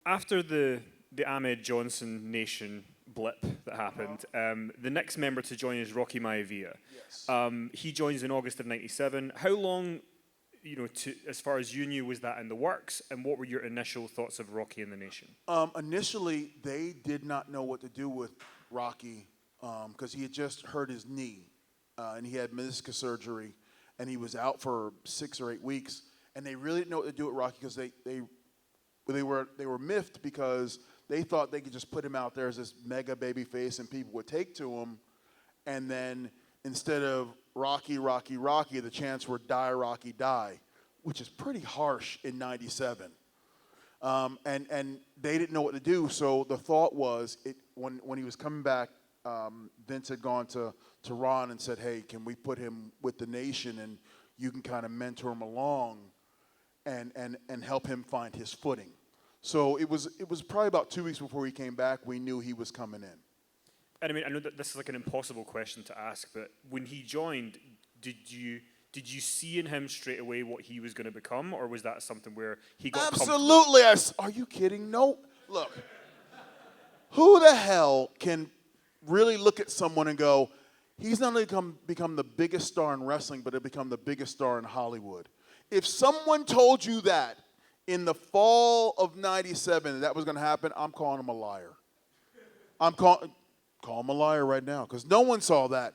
After the Ahmed Johnson Nation blip that happened, the next member to join is Rocky Maivia. Yes. He joins in August of '97. How long, as far as you knew, was that in the works, and what were your initial thoughts of Rocky and the Nation? Initially, they did not know what to do with Rocky because he had just hurt his knee and he had meniscus surgery, and he was out for 6 or 8 weeks. And they really didn't know what to do with Rocky because they were miffed because they thought they could just put him out there as this mega baby face and people would take to him, and then instead of Rocky, Rocky, Rocky, the chants were die, Rocky, die, which is pretty harsh in '97. And they didn't know what to do, so the thought was, when he was coming back, Vince had gone to Ron and said, hey, can we put him with the Nation and you can kind of mentor him along and help him find his footing. So it was probably about 2 weeks before he came back, we knew he was coming in. And I mean, I know that this is like an impossible question to ask, but when he joined, did you see in him straight away what he was going to become, or was that something where he got Absolutely. Are you kidding? No. Look, who the hell can really look at someone and go, he's not only become the biggest star in wrestling, but he'll become the biggest star in Hollywood? If someone told you that in the fall of '97 that was going to happen, I'm calling him a liar. Call him a liar right now because no one saw that.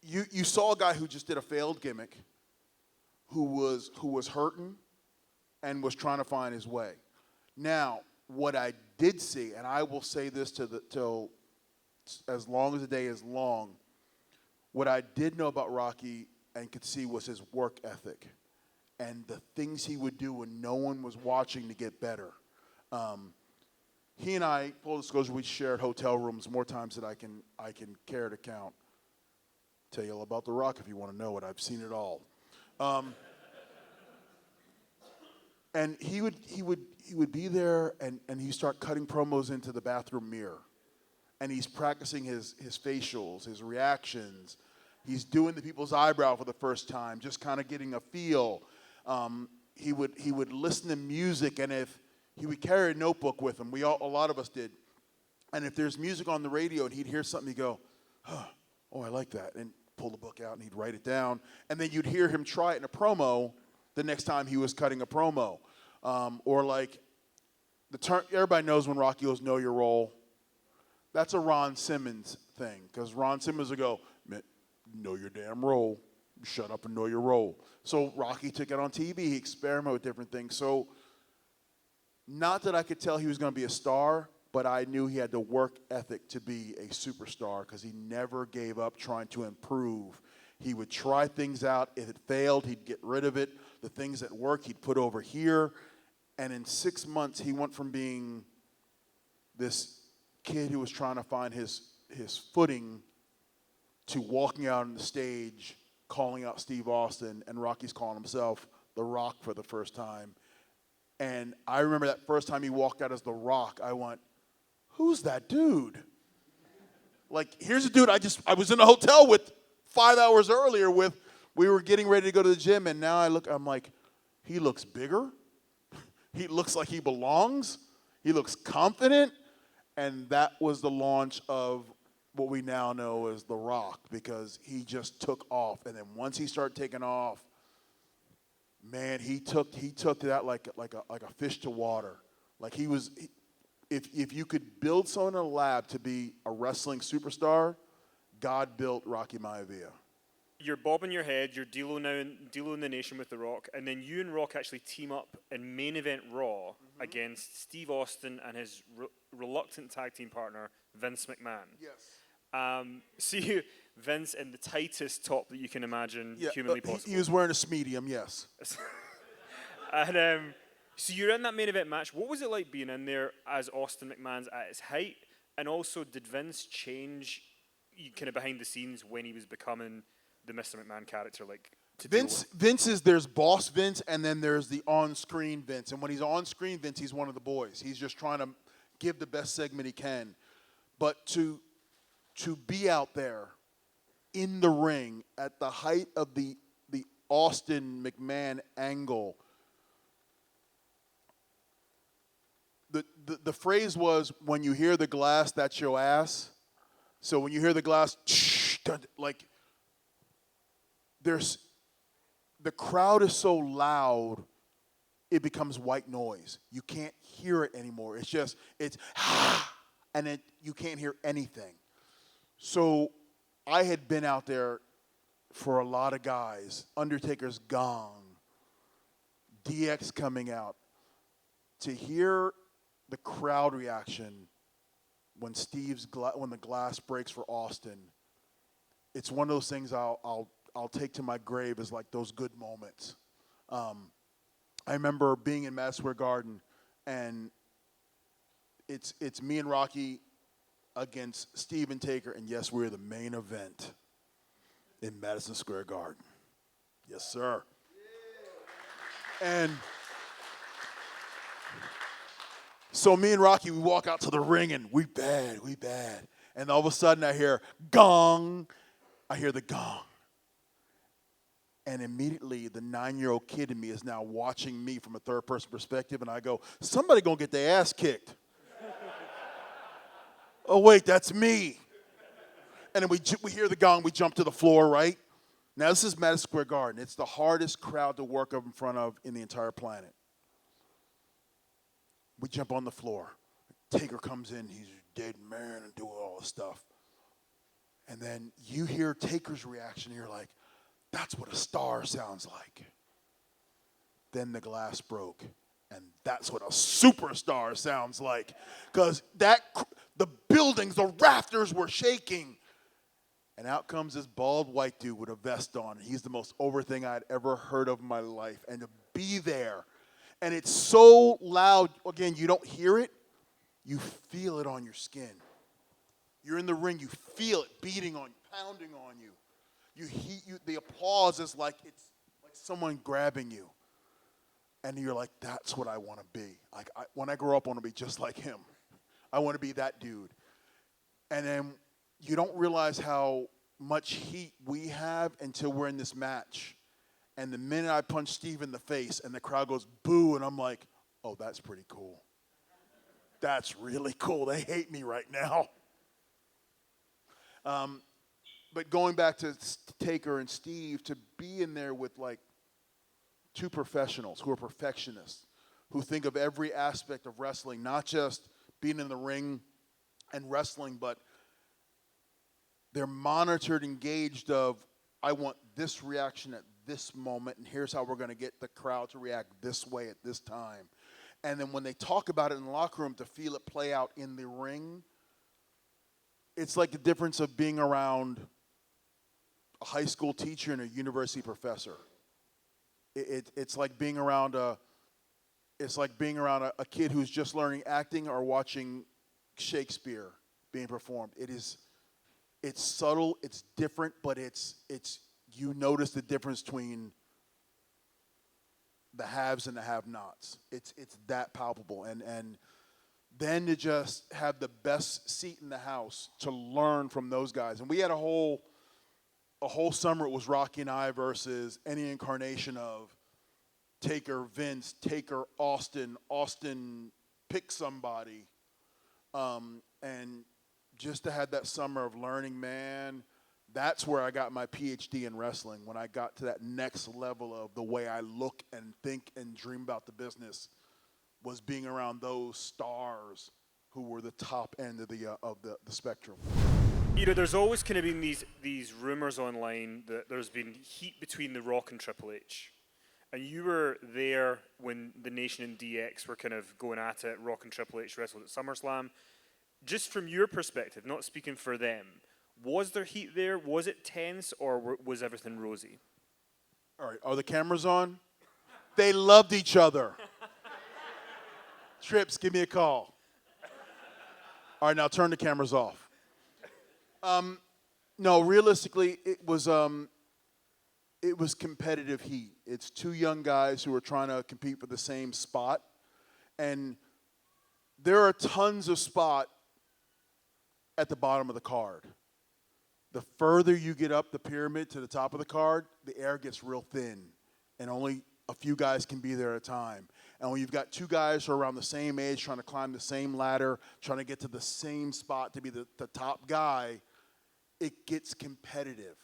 You saw a guy who just did a failed gimmick, who was hurting and was trying to find his way. Now, what I did see, and I will say this till as long as the day is long, what I did know about Rocky and could see was his work ethic and the things he would do when no one was watching to get better. He and I, full disclosure, we shared hotel rooms more times than I can care to count. Tell you all about The Rock if you want to know it. I've seen it all. And he would be there and he'd start cutting promos into the bathroom mirror. And he's practicing his facials, his reactions. He's doing the people's eyebrow for the first time, just kind of getting a feel. He would listen to music, and if he would carry a notebook with him, a lot of us did. And if there's music on the radio and he'd hear something, he'd go, oh, I like that, and pull the book out and he'd write it down. And then you'd hear him try it in a promo the next time he was cutting a promo. Or like the term, everybody knows when Rocky goes, know your role. That's a Ron Simmons thing, because Ron Simmons would go, know your damn role. Shut up and know your role. So Rocky took it on TV. He experimented with different things. So not that I could tell he was going to be a star, but I knew he had the work ethic to be a superstar because he never gave up trying to improve. He would try things out. If it failed, he'd get rid of it. The things that worked, he'd put over here. And in 6 months, he went from being this kid who was trying to find his footing to walking out on the stage, calling out Steve Austin, and Rocky's calling himself The Rock for the first time. And I remember that first time he walked out as The Rock, I went, who's that dude? Like, here's a dude I was in a hotel with 5 hours earlier with, we were getting ready to go to the gym, and now I'm like, he looks bigger. He looks like he belongs. He looks confident. And that was the launch of what we now know as The Rock, because he just took off. And then once he started taking off, man, he took that like a fish to water. Like if you could build someone in a lab to be a wrestling superstar, God built Rocky Maivia. You're bobbing your head, you're D'Lo in the Nation with The Rock, and then you and Rock actually team up in main event Raw against Steve Austin and his reluctant tag team partner, Vince McMahon. Yes. See Vince in the tightest top that you can imagine humanly possible. He was wearing a medium, yes. And so you're in that main event match. What was it like being in there as Austin McMahon's at his height? And also, did Vince change kind of behind the scenes when he was becoming the Mr. McMahon character, like Vince is, there's boss Vince, and then there's the on-screen Vince. And when he's on-screen Vince, he's one of the boys. He's just trying to give the best segment he can. But to be out there in the ring at the height of the Austin McMahon angle, the phrase was, when you hear the glass, that's your ass. So when you hear the glass, like, the crowd is so loud, it becomes white noise. You can't hear it anymore. It's and then you can't hear anything. So I had been out there for a lot of guys. Undertaker's gong, DX coming out. To hear the crowd reaction when when the glass breaks for Austin, it's one of those things I'll take to my grave as like those good moments. I remember being in Madison Square Garden, and it's me and Rocky against Steve and Taker, and yes, we're the main event in Madison Square Garden. Yes, sir. And so me and Rocky, we walk out to the ring, and we bad. And all of a sudden I hear gong. I hear the gong. And immediately the 9-year-old kid in me is now watching me from a third-person perspective, and I go, somebody gonna get their ass kicked. Oh, wait, that's me. And then we hear the gong, we jump to the floor, right? Now, this is Madison Square Garden. It's the hardest crowd to work up in front of in the entire planet. We jump on the floor. Taker comes in, he's a dead man and doing all this stuff. And then you hear Taker's reaction, and you're like, that's what a star sounds like. Then the glass broke, and that's what a superstar sounds like. Because the buildings, the rafters were shaking. And out comes this bald white dude with a vest on. He's the most over thing I'd ever heard of in my life. And to be there, and it's so loud, again, you don't hear it, you feel it on your skin. You're in the ring, you feel it beating on you, pounding on you. The applause is like it's like someone grabbing you. And you're like, that's what I want to be. Like when I grow up, I want to be just like him. I want to be that dude. And then you don't realize how much heat we have until we're in this match. And the minute I punch Steve in the face and the crowd goes boo, and I'm like, oh, that's pretty cool. That's really cool. They hate me right now. But going back to Taker and Steve, to be in there with like two professionals who are perfectionists, who think of every aspect of wrestling, not just being in the ring and wrestling, but they're monitored, engaged of, I want this reaction at this moment, and here's how we're going to get the crowd to react this way at this time. And then when they talk about it in the locker room, to feel it play out in the ring, it's like the difference of being around a high school teacher and a university professor. It's like being around a kid who's just learning acting or watching Shakespeare being performed. It's subtle, it's different, but it's you notice the difference between the haves and the have-nots. It's that palpable. And then to just have the best seat in the house to learn from those guys. And we had a whole summer. It was Rocky and I versus any incarnation of Taker, Vince, Taker, Austin pick somebody. And just to have that summer of learning, man, that's where I got my PhD in wrestling, when I got to that next level of the way I look and think and dream about the business, was being around those stars who were the top end of the spectrum. You know, there's always kind of been these rumors online that there's been heat between The Rock and Triple H. And you were there when the Nation and DX were kind of going at it. Rock and Triple H wrestled at SummerSlam. Just from your perspective, not speaking for them, was there heat there? Was it tense, or was everything rosy? All right, are the cameras on? They loved each other. Trips, give me a call. All right, now turn the cameras off. No, realistically, it was competitive heat. It's two young guys who are trying to compete for the same spot. And there are tons of spot at the bottom of the card. The further you get up the pyramid to the top of the card, the air gets real thin, and only a few guys can be there at a time. And when you've got two guys who are around the same age, trying to climb the same ladder, trying to get to the same spot to be the top guy, it gets competitive.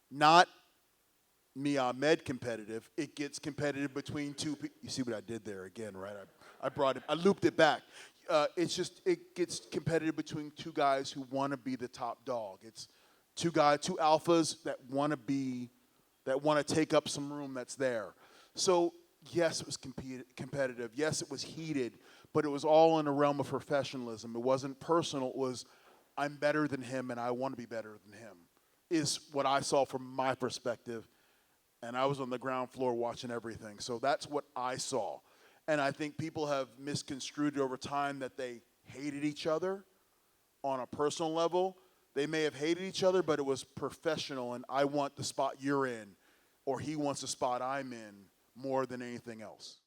Not me, Ahmed, competitive. It gets competitive between two people. You see what I did there again, right? I looped it back. It gets competitive between two guys who want to be the top dog. It's two alphas that want to take up some room that's there. So yes, it was competitive. Yes, it was heated, but it was all in the realm of professionalism. It wasn't personal. It was, I'm better than him and I want to be better than him, is what I saw from my perspective. And I was on the ground floor watching everything. So that's what I saw. And I think people have misconstrued it over time that they hated each other on a personal level. They may have hated each other, but it was professional, and I want the spot you're in, or he wants the spot I'm in more than anything else.